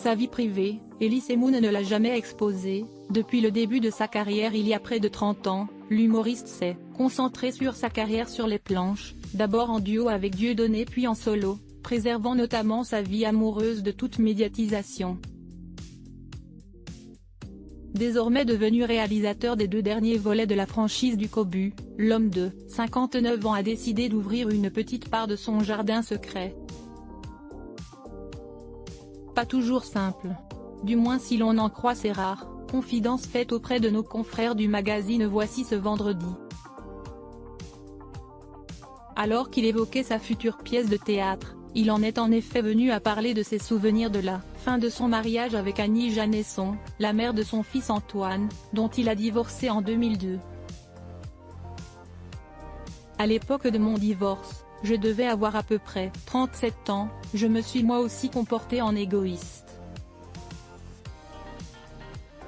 Sa vie privée, Elise Moon ne l'a jamais exposée. Depuis le début de sa carrière il y a près de 30 ans, l'humoriste s'est concentré sur sa carrière sur les planches, d'abord en duo avec Dieudonné puis en solo, préservant notamment sa vie amoureuse de toute médiatisation. Désormais devenu réalisateur des 2 derniers volets de la franchise du Cobu, l'homme de 59 ans a décidé d'ouvrir une petite part de son jardin secret. Pas toujours simple. Du moins si l'on en croit ses rares confidences faites auprès de nos confrères du magazine Voici ce vendredi. Alors qu'il évoquait sa future pièce de théâtre, il en est en effet venu à parler de ses souvenirs de la fin de son mariage avec Annie Janesson, la mère de son fils Antoine, dont il a divorcé en 2002. À l'époque de mon divorce, je devais avoir à peu près 37 ans, je me suis moi aussi comporté en égoïste.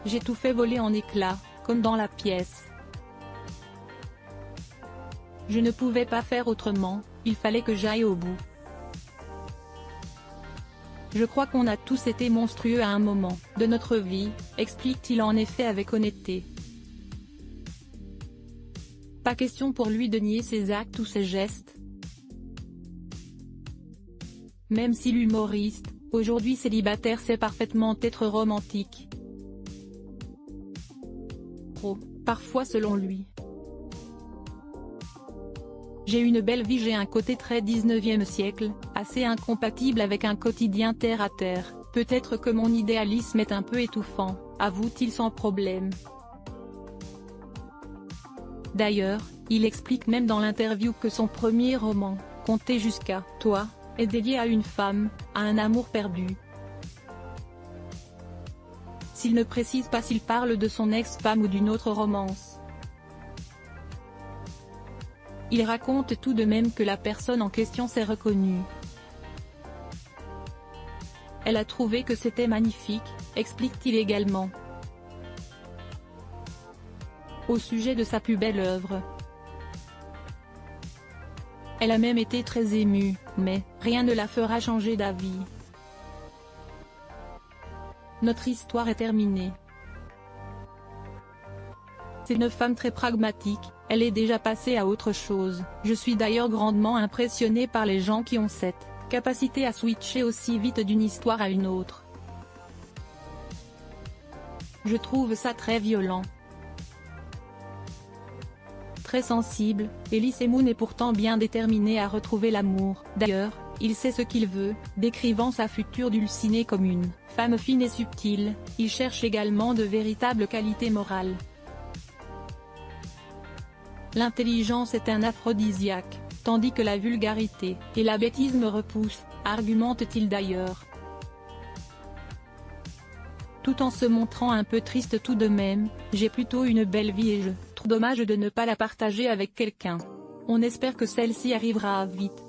J'ai tout fait voler en éclats, comme dans la pièce. Je ne pouvais pas faire autrement, il fallait que j'aille au bout. Je crois qu'on a tous été monstrueux à un moment de notre vie, explique-t-il en effet avec honnêteté. Pas question pour lui de nier ses actes ou ses gestes. Même si l'humoriste, aujourd'hui célibataire, sait parfaitement être romantique. Parfois selon lui. J'ai une belle vie, j'ai un côté très 19e siècle, assez incompatible avec un quotidien terre à terre, peut-être que mon idéalisme est un peu étouffant, avoue-t-il sans problème. D'ailleurs, il explique même dans l'interview que son premier roman, Compter jusqu'à toi, est dédié à une femme, à un amour perdu. S'il ne précise pas s'il parle de son ex-femme ou d'une autre romance. Il raconte tout de même que la personne en question s'est reconnue. Elle a trouvé que c'était magnifique, explique-t-il également. Au sujet de sa plus belle œuvre. Elle a même été très émue, mais rien ne la fera changer d'avis. Notre histoire est terminée. C'est une femme très pragmatique, elle est déjà passée à autre chose. Je suis d'ailleurs grandement impressionné par les gens qui ont cette capacité à switcher aussi vite d'une histoire à une autre. Je trouve ça très violent. Très sensible, Elise Moon est pourtant bien déterminé à retrouver l'amour. D'ailleurs, il sait ce qu'il veut, décrivant sa future dulcinée comme une femme fine et subtile, il cherche également de véritables qualités morales. L'intelligence est un aphrodisiaque, tandis que la vulgarité et la bêtise me repoussent, argumente-t-il d'ailleurs. Tout en se montrant un peu triste tout de même, j'ai plutôt une belle vie et je trouve dommage de ne pas la partager avec quelqu'un. On espère que celle-ci arrivera vite.